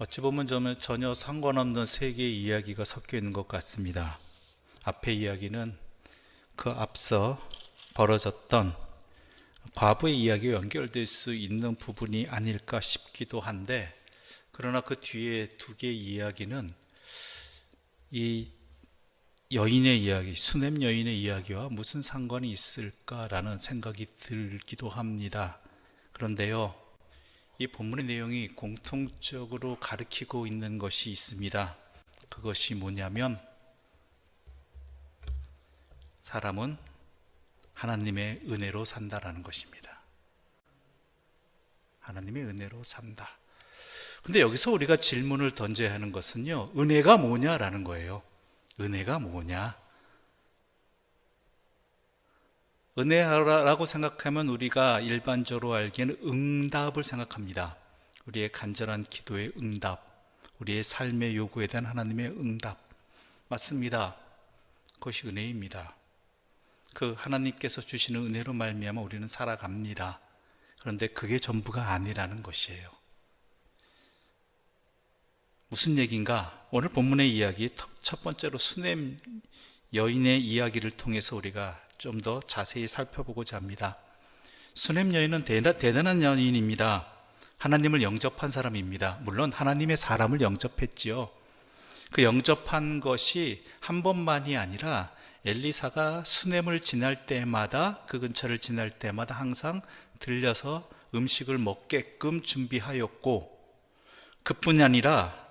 어찌 보면 전혀 상관없는 세 개의 이야기가 섞여 있는 것 같습니다. 앞의 이야기는 그 앞서 벌어졌던 과거의 이야기와 연결될 수 있는 부분이 아닐까 싶기도 한데, 그러나 그 뒤에 두 개의 이야기는 이 여인의 이야기, 수넴 여인의 이야기와 무슨 상관이 있을까라는 생각이 들기도 합니다. 그런데요, 이 본문의 내용이 공통적으로 가리키고 있는 것이 있습니다. 그것이 뭐냐면, 사람은 하나님의 은혜로 산다라는 것입니다. 하나님의 은혜로 산다. 근데 여기서 우리가 질문을 던져야 하는 것은요, 은혜가 뭐냐라는 거예요. 은혜가 뭐냐? 은혜라고 생각하면 우리가 일반적으로 알기에는 응답을 생각합니다. 우리의 간절한 기도의 응답, 우리의 삶의 요구에 대한 하나님의 응답. 맞습니다. 그것이 은혜입니다. 그 하나님께서 주시는 은혜로 말미암아 우리는 살아갑니다. 그런데 그게 전부가 아니라는 것이에요. 무슨 얘기인가? 오늘 본문의 이야기, 첫 번째로 수넴 여인의 이야기를 통해서 우리가 좀 더 자세히 살펴보고자 합니다. 수넴 여인은 대단한 여인입니다. 하나님을 영접한 사람입니다. 물론 하나님의 사람을 영접했지요. 그 영접한 것이 한 번만이 아니라 엘리사가 수넴을 지날 때마다, 그 근처를 지날 때마다 항상 들려서 음식을 먹게끔 준비하였고, 그뿐이 아니라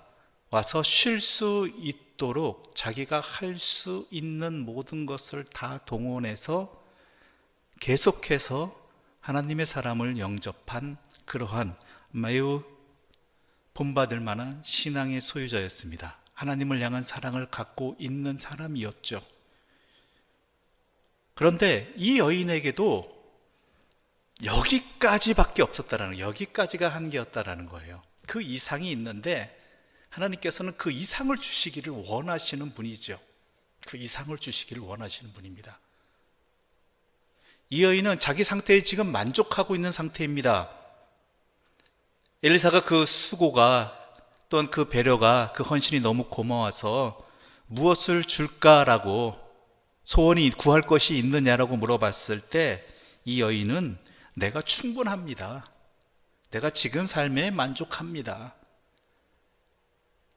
와서 쉴 수 있도록 자기가 할 수 있는 모든 것을 다 동원해서 계속해서 하나님의 사람을 영접한 그러한 매우 본받을 만한 신앙의 소유자였습니다. 하나님을 향한 사랑을 갖고 있는 사람이었죠. 그런데 이 여인에게도 여기까지밖에 없었다라는 거예요. 여기까지가 한계였다라는 거예요. 그 이상이 있는데 하나님께서는 그 이상을 주시기를 원하시는 분이죠. 그 이상을 주시기를 원하시는 분입니다. 이 여인은 자기 상태에 지금 만족하고 있는 상태입니다. 엘리사가 그 수고가, 또한 그 배려가, 그 헌신이 너무 고마워서 무엇을 줄까라고, 소원이 구할 것이 있느냐라고 물어봤을 때 이 여인은 내가 충분합니다. 내가 지금 삶에 만족합니다.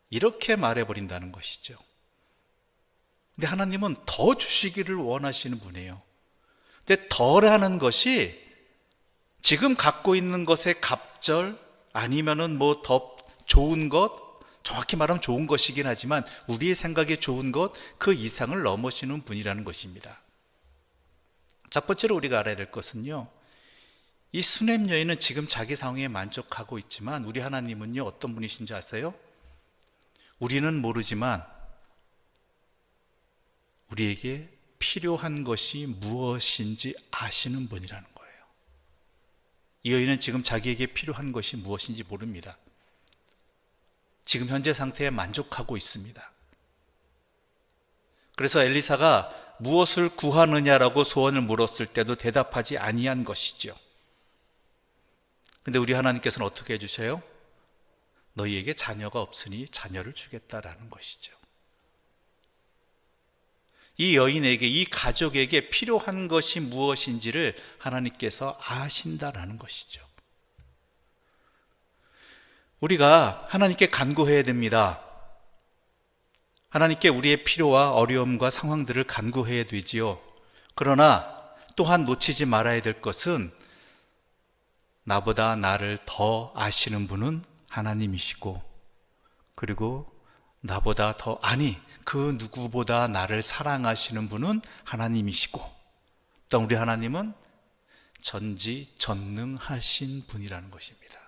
이렇게 말해버린다는 것이죠. 근데 하나님은 더 주시기를 원하시는 분이에요. 근데 덜하는 것이 지금 갖고 있는 것의 갑절, 아니면은 뭐 더 좋은 것, 정확히 말하면 좋은 것이긴 하지만 우리의 생각에 좋은 것, 그 이상을 넘으시는 분이라는 것입니다. 첫 번째로 우리가 알아야 될 것은요, 이 수넴 여인은 지금 자기 상황에 만족하고 있지만 우리 하나님은요, 어떤 분이신지 아세요? 우리는 모르지만 우리에게 필요한 것이 무엇인지 아시는 분이라는 거예요. 이 여인은 지금 자기에게 필요한 것이 무엇인지 모릅니다. 지금 현재 상태에 만족하고 있습니다. 그래서 엘리사가 무엇을 구하느냐라고 소원을 물었을 때도 대답하지 아니한 것이죠. 근데 우리 하나님께서는 어떻게 해주세요? 너희에게 자녀가 없으니 자녀를 주겠다라는 것이죠. 이 여인에게, 이 가족에게 필요한 것이 무엇인지를 하나님께서 아신다라는 것이죠. 우리가 하나님께 간구해야 됩니다. 하나님께 우리의 필요와 어려움과 상황들을 간구해야 되지요. 그러나 또한 놓치지 말아야 될 것은 나보다 나를 더 아시는 분은 하나님이시고, 그리고 나보다 그 누구보다 나를 사랑하시는 분은 하나님이시고, 또 우리 하나님은 전지전능하신 분이라는 것입니다.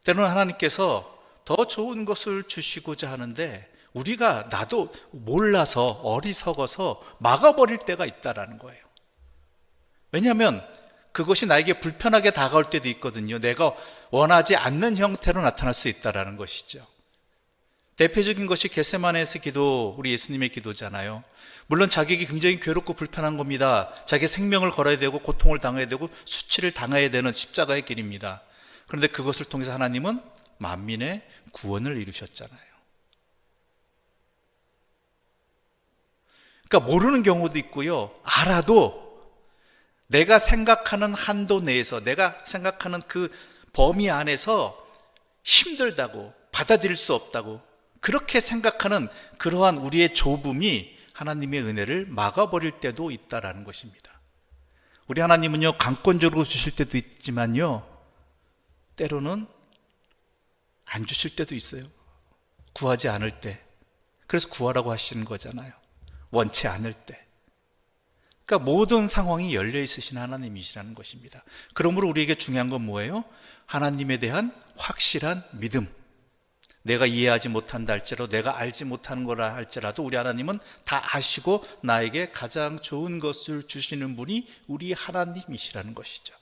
때로는 하나님께서 더 좋은 것을 주시고자 하는데 우리가 나도 몰라서 어리석어서 막아버릴 때가 있다라는 거예요. 왜냐하면 그것이 나에게 불편하게 다가올 때도 있거든요. 내가 원하지 않는 형태로 나타날 수 있다는 것이죠. 대표적인 것이 겟세마네에서 기도, 우리 예수님의 기도잖아요. 물론 자기에게 굉장히 괴롭고 불편한 겁니다. 자기 생명을 걸어야 되고 고통을 당해야 되고 수치를 당해야 되는 십자가의 길입니다. 그런데 그것을 통해서 하나님은 만민의 구원을 이루셨잖아요. 그러니까 모르는 경우도 있고요. 알아도 내가 생각하는 한도 내에서, 내가 생각하는 그 범위 안에서 힘들다고, 받아들일 수 없다고 그렇게 생각하는 그러한 우리의 좁음이 하나님의 은혜를 막아버릴 때도 있다라는 것입니다. 우리 하나님은요, 강권적으로 주실 때도 있지만요, 때로는 안 주실 때도 있어요. 구하지 않을 때. 그래서 구하라고 하시는 거잖아요. 원치 않을 때. 그러니까 모든 상황이 열려 있으신 하나님이시라는 것입니다. 그러므로 우리에게 중요한 건 뭐예요? 하나님에 대한 확실한 믿음. 내가 이해하지 못한다 할지라도, 내가 알지 못하는 거라 할지라도 우리 하나님은 다 아시고 나에게 가장 좋은 것을 주시는 분이 우리 하나님이시라는 것이죠.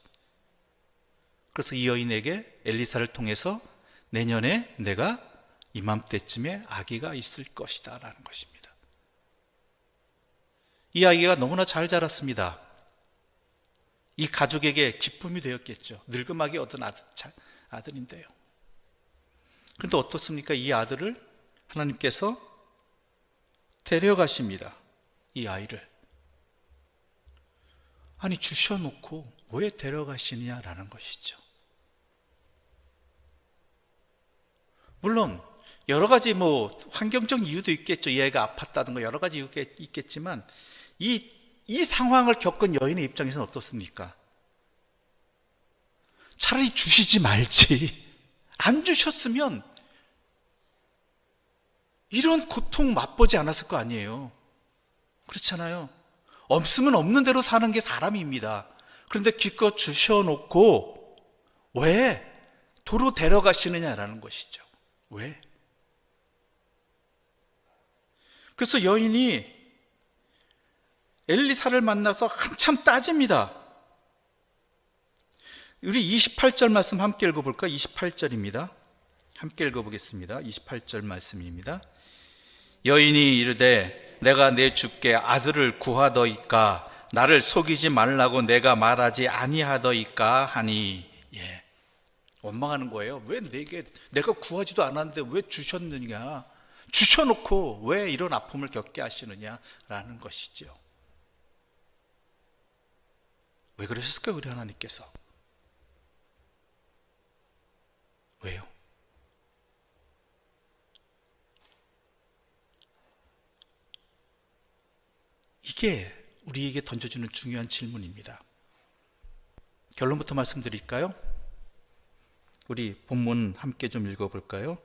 그래서 이 여인에게 엘리사를 통해서 내년에 내가 이맘때쯤에 아기가 있을 것이다 라는 것입니다. 이 아기가 너무나 잘 자랐습니다. 이 가족에게 기쁨이 되었겠죠. 늙음하게 얻은 아들인데요. 그런데 어떻습니까? 이 아들을 하나님께서 데려가십니다. 이 아이를. 아니, 주셔놓고 왜 데려가시냐라는 것이죠. 물론 여러 가지 환경적 이유도 있겠죠. 이 아이가 아팠다든가 여러 가지 이유가 있겠지만 이 상황을 겪은 여인의 입장에서는 어떻습니까? 차라리 주시지 말지. 안 주셨으면 이런 고통 맛보지 않았을 거 아니에요. 그렇잖아요. 없으면 없는 대로 사는 게 사람입니다. 그런데 기껏 주셔놓고 왜 도로 데려가시느냐라는 것이죠. 왜? 그래서 여인이 엘리사를 만나서 한참 따집니다. 우리 28절 말씀 함께 읽어볼까요? 28절입니다. 함께 읽어보겠습니다. 28절 말씀입니다. 여인이 이르되 내가 내 주께 아들을 구하더이까 나를 속이지 말라고 내가 말하지 아니하더이까 하니. 원망하는 거예요. 왜 내가 구하지도 않았는데 왜 주셨느냐, 주셔놓고 왜 이런 아픔을 겪게 하시느냐라는 것이죠. 왜 그러셨을까요? 우리 하나님께서 왜요? 이게 우리에게 던져주는 중요한 질문입니다. 결론부터 말씀드릴까요? 우리 본문 함께 좀 읽어볼까요?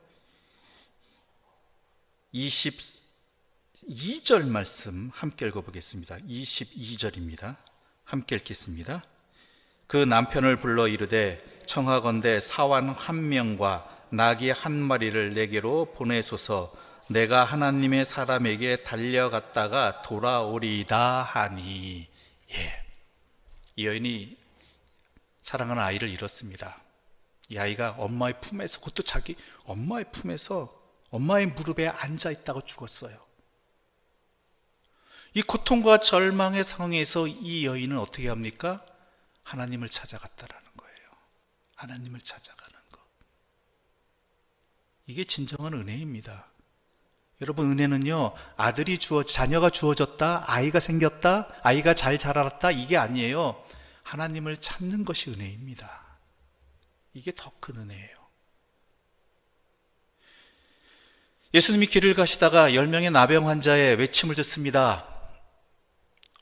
22절 말씀 함께 읽어보겠습니다. 22절입니다. 함께 읽겠습니다. 그 남편을 불러 이르되 청하건대 사환 1명과 나귀 1마리를 내게로 보내소서. 내가 하나님의 사람에게 달려갔다가 돌아오리이다 하니. 이 여인이 사랑하는 아이를 잃었습니다. 이 아이가 엄마의 품에서, 그것도 자기 엄마의 품에서 엄마의 무릎에 앉아 있다가 죽었어요. 이 고통과 절망의 상황에서 이 여인은 어떻게 합니까? 하나님을 찾아갔다라는 거예요. 하나님을 찾아가는 것. 이게 진정한 은혜입니다. 여러분, 은혜는요, 자녀가 주어졌다, 아이가 생겼다, 아이가 잘 자라났다, 이게 아니에요. 하나님을 찾는 것이 은혜입니다. 이게 더 큰 은혜예요. 예수님이 길을 가시다가 10명의 나병 환자의 외침을 듣습니다.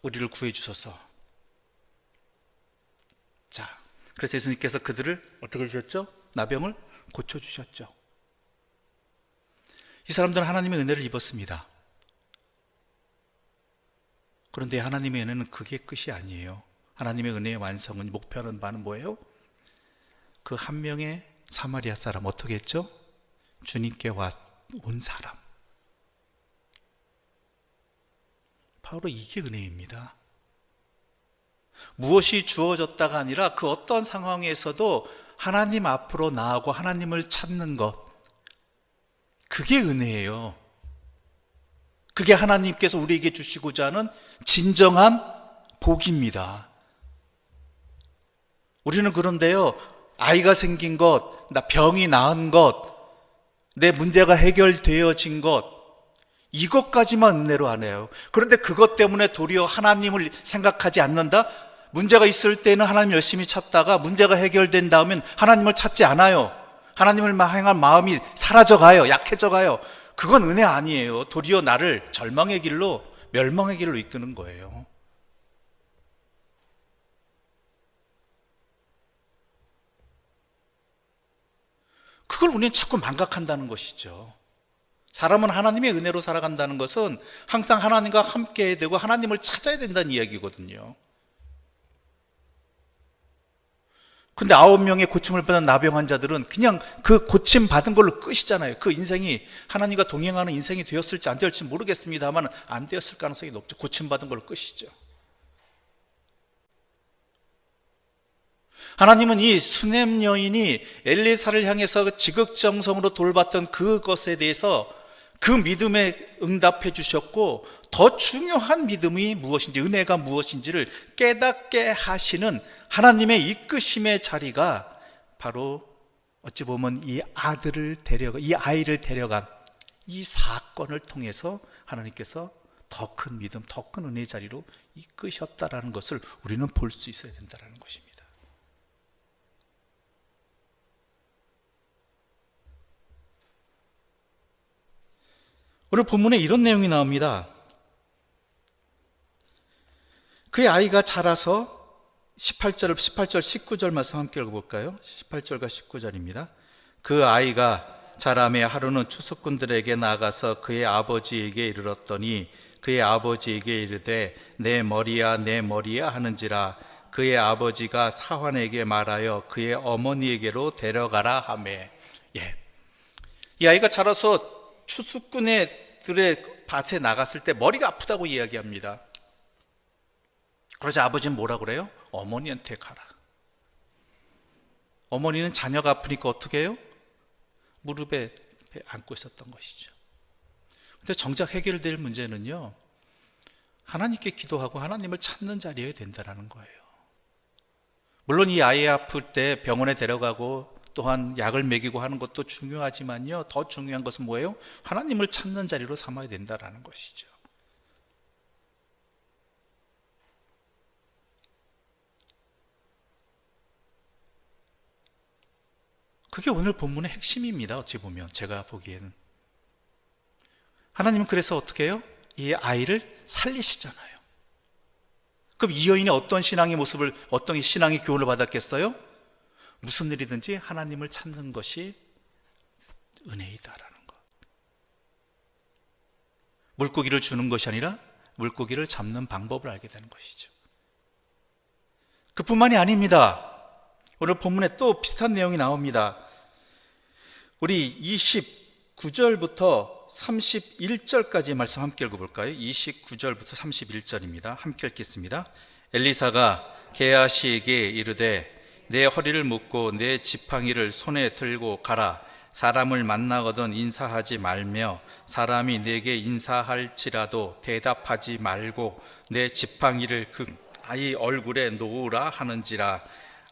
우리를 구해주소서. 자, 그래서 예수님께서 그들을 어떻게 해주셨죠? 나병을 고쳐주셨죠. 이 사람들은 하나님의 은혜를 입었습니다. 그런데 하나님의 은혜는 그게 끝이 아니에요. 하나님의 은혜의 완성은, 목표하는 바는 뭐예요? 그 한 명의 사마리아 사람, 어떻게 했죠? 주님께 온 사람. 바로 이게 은혜입니다. 무엇이 주어졌다가 아니라 그 어떤 상황에서도 하나님 앞으로 나아가고 하나님을 찾는 것, 그게 은혜예요. 그게 하나님께서 우리에게 주시고자 하는 진정한 복입니다. 우리는 그런데요, 아이가 생긴 것, 나 병이 나은 것, 내 문제가 해결되어진 것, 이것까지만 은혜로 하네요. 그런데 그것 때문에 도리어 하나님을 생각하지 않는다? 문제가 있을 때는 하나님 열심히 찾다가 문제가 해결된 다음엔 하나님을 찾지 않아요. 하나님을 향한 마음이 사라져가요. 약해져가요. 그건 은혜 아니에요. 도리어 나를 절망의 길로, 멸망의 길로 이끄는 거예요. 그걸 우리는 자꾸 망각한다는 것이죠. 사람은 하나님의 은혜로 살아간다는 것은 항상 하나님과 함께 해야 되고 하나님을 찾아야 된다는 이야기거든요. 근데 9명의 고침을 받은 나병 환자들은 그냥 그 고침 받은 걸로 끝이잖아요. 그 인생이 하나님과 동행하는 인생이 되었을지 안 되었을지 모르겠습니다만 안 되었을 가능성이 높죠. 고침 받은 걸로 끝이죠. 하나님은 이 수넴 여인이 엘리사를 향해서 지극정성으로 돌봤던 그것에 대해서 그 믿음에 응답해 주셨고, 더 중요한 믿음이 무엇인지, 은혜가 무엇인지를 깨닫게 하시는 하나님의 이끄심의 자리가 바로 어찌 보면 이 아이를 데려간 이 사건을 통해서 하나님께서 더 큰 믿음, 더 큰 은혜의 자리로 이끄셨다라는 것을 우리는 볼 수 있어야 된다는 것입니다. 오늘 본문에 이런 내용이 나옵니다. 그의 아이가 자라서 18절, 19절 말씀 함께 읽어볼까요? 18절과 19절입니다. 그 아이가 자라매 하루는 추수꾼들에게 나가서 그의 아버지에게 이르렀더니 그의 아버지에게 이르되 내 머리야 내 머리야 하는지라. 그의 아버지가 사환에게 말하여 그의 어머니에게로 데려가라 하매. 이 아이가 자라서 추수꾼들의 밭에 나갔을 때 머리가 아프다고 이야기합니다. 그러자 아버지는 뭐라 그래요? 어머니한테 가라. 어머니는 자녀가 아프니까 어떻게 해요? 무릎에 안고 있었던 것이죠. 근데 정작 해결될 문제는요, 하나님께 기도하고 하나님을 찾는 자리여야 된다는 거예요. 물론 이 아이 아플 때 병원에 데려가고 또한 약을 먹이고 하는 것도 중요하지만요, 더 중요한 것은 뭐예요? 하나님을 찾는 자리로 삼아야 된다는 것이죠. 그게 오늘 본문의 핵심입니다. 어찌 보면 제가 보기에는 하나님은 그래서 어떻게 해요? 이 아이를 살리시잖아요. 그럼 이 여인이 어떤 신앙의 모습을, 어떤 신앙의 교훈을 받았겠어요? 무슨 일이든지 하나님을 찾는 것이 은혜이다라는 것. 물고기를 주는 것이 아니라 물고기를 잡는 방법을 알게 되는 것이죠. 그뿐만이 아닙니다. 오늘 본문에 또 비슷한 내용이 나옵니다. 우리 29절부터 31절까지의 말씀 함께 읽어볼까요? 29절부터 31절입니다. 함께 읽겠습니다. 엘리사가 게하시에게 이르되 내 허리를 묶고 내 지팡이를 손에 들고 가라. 사람을 만나거든 인사하지 말며 사람이 내게 인사할지라도 대답하지 말고 내 지팡이를 그 아이 얼굴에 놓으라 하는지라.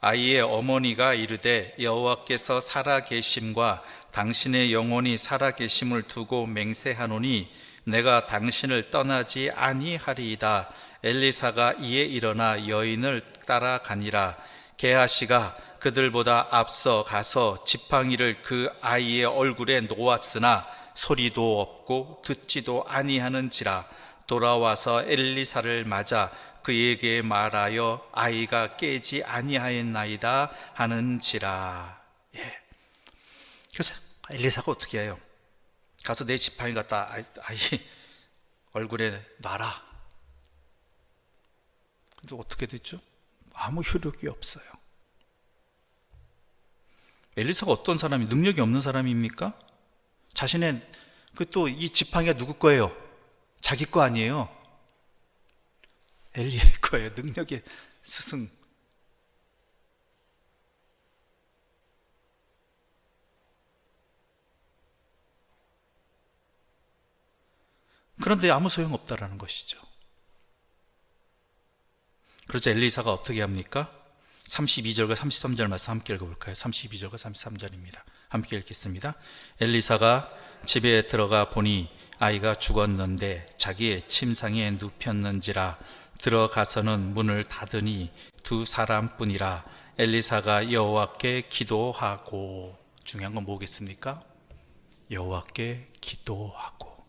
아이의 어머니가 이르되 여호와께서 살아계심과 당신의 영혼이 살아계심을 두고 맹세하노니 내가 당신을 떠나지 아니하리이다. 엘리사가 이에 일어나 여인을 따라가니라. 게하시가 그들보다 앞서 가서 지팡이를 그 아이의 얼굴에 놓았으나 소리도 없고 듣지도 아니하는지라. 돌아와서 엘리사를 맞아 그에게 말하여 아이가 깨지 아니하였나이다 하는지라. 그래서 엘리사가 어떻게 해요? 가서 내 지팡이 갖다 아이 얼굴에 놔라. 근데 어떻게 됐죠? 아무 효력이 없어요. 엘리사가 어떤 사람이, 능력이 없는 사람입니까? 자신의 또 이 지팡이가 누구 거예요? 자기 거 아니에요. 엘리의 거예요. 능력의 스승. 그런데 아무 소용없다라는 것이죠. 그러자 엘리사가 어떻게 합니까? 32절과 33절 말씀 함께 읽어볼까요? 32절과 33절입니다. 함께 읽겠습니다. 엘리사가 집에 들어가 보니 아이가 죽었는데 자기의 침상에 눕혔는지라. 들어가서는 문을 닫으니 두 사람뿐이라. 엘리사가 여호와께 기도하고. 중요한 건 뭐겠습니까? 여호와께 기도하고.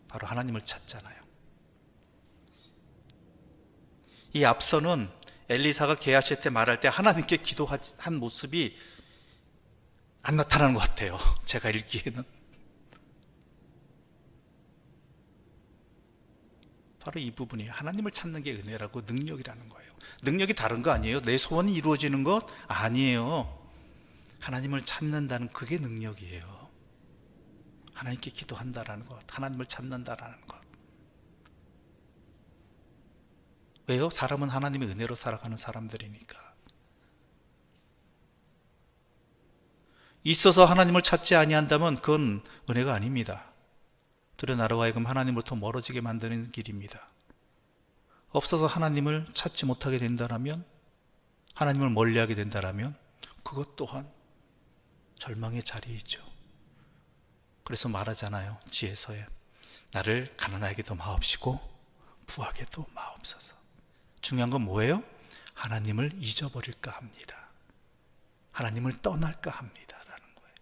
바로 하나님을 찾잖아요. 이 앞서는 엘리사가 게하시 때 말할 때 하나님께 기도한 모습이 안 나타나는 것 같아요. 제가 읽기에는. 바로 이 부분이 하나님을 찾는 게 은혜라고 능력이라는 거예요. 능력이 다른 거 아니에요? 내 소원이 이루어지는 것 아니에요. 하나님을 찾는다는 그게 능력이에요. 하나님께 기도한다라는 것, 하나님을 찾는다라는 것. 왜요? 사람은 하나님의 은혜로 살아가는 사람들이니까. 있어서 하나님을 찾지 아니한다면 그건 은혜가 아닙니다. 들여 나로 하여금 하나님으로부터 멀어지게 만드는 길입니다. 없어서 하나님을 찾지 못하게 된다면, 하나님을 멀리하게 된다면 그것 또한 절망의 자리이죠. 그래서 말하잖아요. 지혜서에 나를 가난하게도 마옵시고 부하게도 마옵소서. 중요한 건 뭐예요? 하나님을 잊어버릴까 합니다. 하나님을 떠날까 합니다 라는 거예요.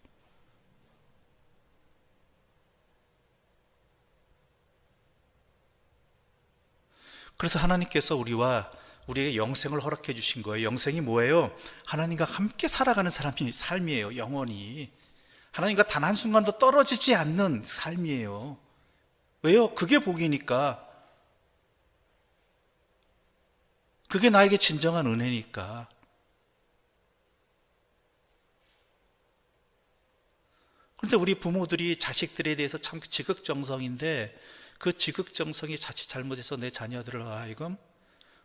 그래서 하나님께서 우리에게 영생을 허락해 주신 거예요. 영생이 뭐예요? 하나님과 함께 살아가는 삶이에요. 영원히 하나님과 단 한순간도 떨어지지 않는 삶이에요. 왜요? 그게 복이니까. 그게 나에게 진정한 은혜니까. 그런데 우리 부모들이 자식들에 대해서 참 지극정성인데 그 지극정성이 자칫 잘못해서 내 자녀들을 하여금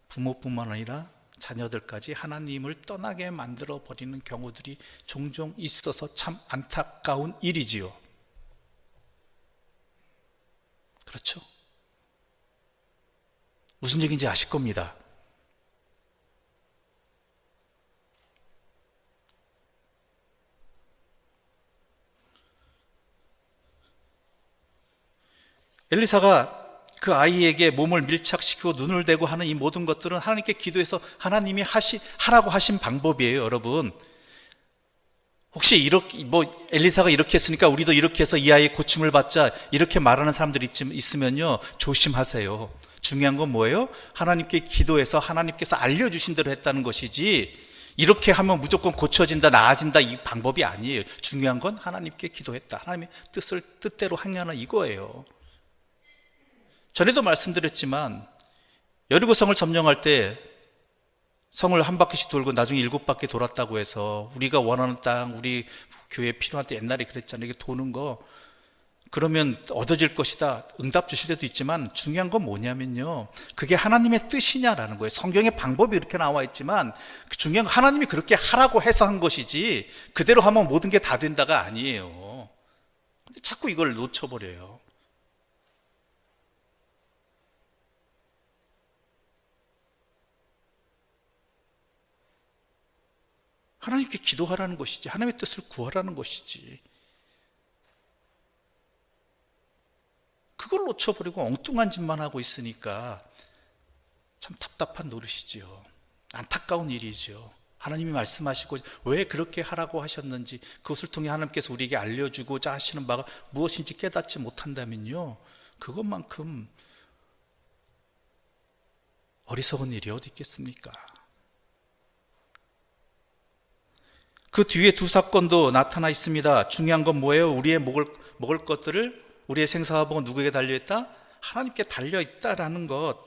부모뿐만 아니라 자녀들까지 하나님을 떠나게 만들어 버리는 경우들이 종종 있어서 참 안타까운 일이지요. 그렇죠? 무슨 얘기인지 아실 겁니다. 엘리사가 그 아이에게 몸을 밀착시키고 눈을 대고 하는 이 모든 것들은 하나님께 기도해서 하나님이 하라고 하신 방법이에요, 여러분. 혹시 엘리사가 이렇게 했으니까 우리도 이렇게 해서 이 아이의 고침을 받자, 이렇게 말하는 사람들이 있으면요, 조심하세요. 중요한 건 뭐예요? 하나님께 기도해서 하나님께서 알려주신 대로 했다는 것이지, 이렇게 하면 무조건 고쳐진다, 나아진다, 이 방법이 아니에요. 중요한 건 하나님께 기도했다, 하나님의 뜻대로 행하는 이거예요. 전에도 말씀드렸지만 여리고성을 점령할 때 성을 한 바퀴씩 돌고 나중에 7바퀴 돌았다고 해서 우리가 원하는 땅, 우리 교회에 필요한 때 옛날에 그랬잖아요. 이게 도는 거 그러면 얻어질 것이다, 응답 주실 때도 있지만 중요한 건 뭐냐면요, 그게 하나님의 뜻이냐라는 거예요. 성경에 방법이 이렇게 나와 있지만 중요한 건 하나님이 그렇게 하라고 해서 한 것이지 그대로 하면 모든 게 다 된다가 아니에요. 근데 자꾸 이걸 놓쳐버려요. 하나님께 기도하라는 것이지, 하나님의 뜻을 구하라는 것이지, 그걸 놓쳐버리고 엉뚱한 짓만 하고 있으니까 참 답답한 노릇이지요. 안타까운 일이죠. 하나님이 말씀하시고 왜 그렇게 하라고 하셨는지 그것을 통해 하나님께서 우리에게 알려주고자 하시는 바가 무엇인지 깨닫지 못한다면요, 그것만큼 어리석은 일이 어디 있겠습니까? 그 뒤에 두 사건도 나타나 있습니다. 중요한 건 뭐예요? 우리의 먹을 것들을, 우리의 생사화복은 누구에게 달려있다? 하나님께 달려있다라는 것.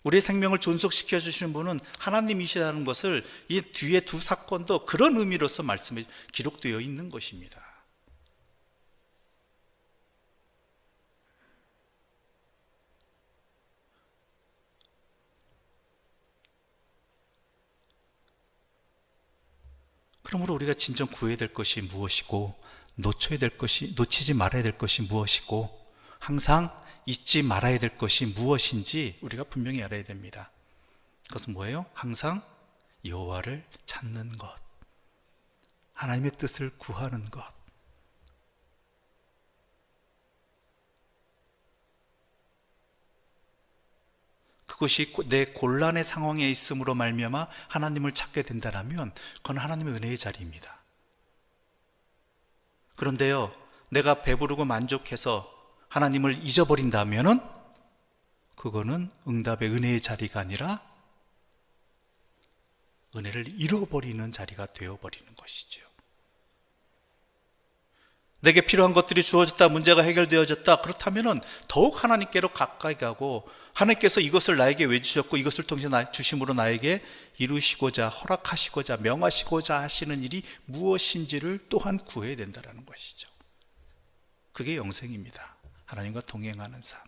우리의 생명을 존속시켜 주시는 분은 하나님이시라는 것을 이 뒤에 두 사건도 그런 의미로서 말씀에 기록되어 있는 것입니다. 그러므로 우리가 진정 구해야 될 것이 무엇이고 놓치지 말아야 될 것이 무엇이고 항상 잊지 말아야 될 것이 무엇인지 우리가 분명히 알아야 됩니다. 그것은 뭐예요? 항상 여호와를 찾는 것, 하나님의 뜻을 구하는 것. 그것이 내 곤란의 상황에 있음으로 말미암아 하나님을 찾게 된다면 그건 하나님의 은혜의 자리입니다. 그런데요, 내가 배부르고 만족해서 하나님을 잊어버린다면은 그거는 응답의 은혜의 자리가 아니라 은혜를 잃어버리는 자리가 되어버리는 것이죠. 내게 필요한 것들이 주어졌다, 문제가 해결되어졌다, 그렇다면 더욱 하나님께로 가까이 가고, 하나님께서 이것을 나에게 왜 주셨고 이것을 통해서 주심으로 나에게 이루시고자 허락하시고자 명하시고자 하시는 일이 무엇인지를 또한 구해야 된다는 것이죠. 그게 영생입니다. 하나님과 동행하는 삶.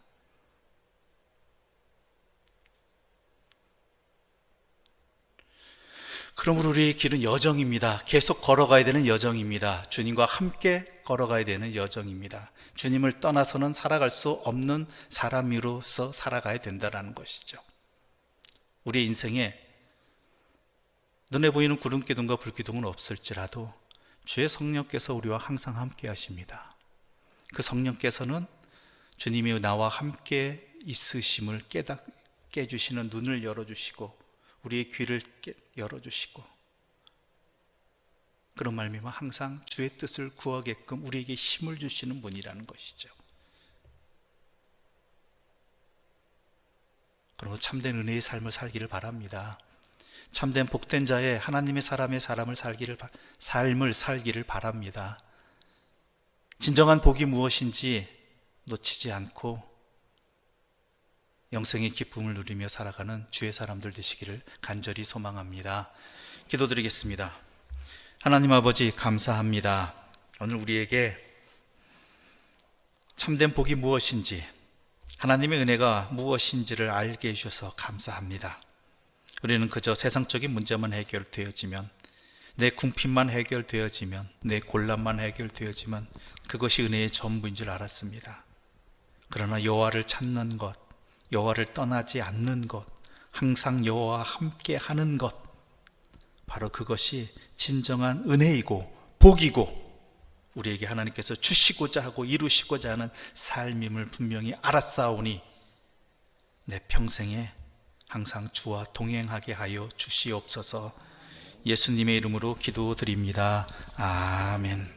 그러므로 우리의 길은 여정입니다. 계속 걸어가야 되는 여정입니다. 주님과 함께 걸어가야 되는 여정입니다. 주님을 떠나서는 살아갈 수 없는 사람으로서 살아가야 된다는 것이죠. 우리의 인생에 눈에 보이는 구름기둥과 불기둥은 없을지라도 주의 성령께서 우리와 항상 함께 하십니다. 그 성령께서는 주님이 나와 함께 있으심을 깨닫게 해주시는 눈을 열어주시고 우리의 귀를 열어주시고, 그런 말미암아 항상 주의 뜻을 구하게끔 우리에게 힘을 주시는 분이라는 것이죠. 그러므로 참된 은혜의 삶을 살기를 바랍니다. 참된 복된 자의 하나님의 사람의 삶을 살기를 바랍니다. 진정한 복이 무엇인지 놓치지 않고 영생의 기쁨을 누리며 살아가는 주의 사람들 되시기를 간절히 소망합니다. 기도드리겠습니다. 하나님 아버지, 감사합니다. 오늘 우리에게 참된 복이 무엇인지, 하나님의 은혜가 무엇인지를 알게 해주셔서 감사합니다. 우리는 그저 세상적인 문제만 해결되어지면, 내 궁핍만 해결되어지면, 내 곤란만 해결되어지면 그것이 은혜의 전부인 줄 알았습니다. 그러나 여호와를 찾는 것, 여호와를 떠나지 않는 것, 항상 여호와와 함께 하는 것, 바로 그것이 진정한 은혜이고 복이고 우리에게 하나님께서 주시고자 하고 이루시고자 하는 삶임을 분명히 알았사오니 내 평생에 항상 주와 동행하게 하여 주시옵소서. 예수님의 이름으로 기도드립니다. 아멘.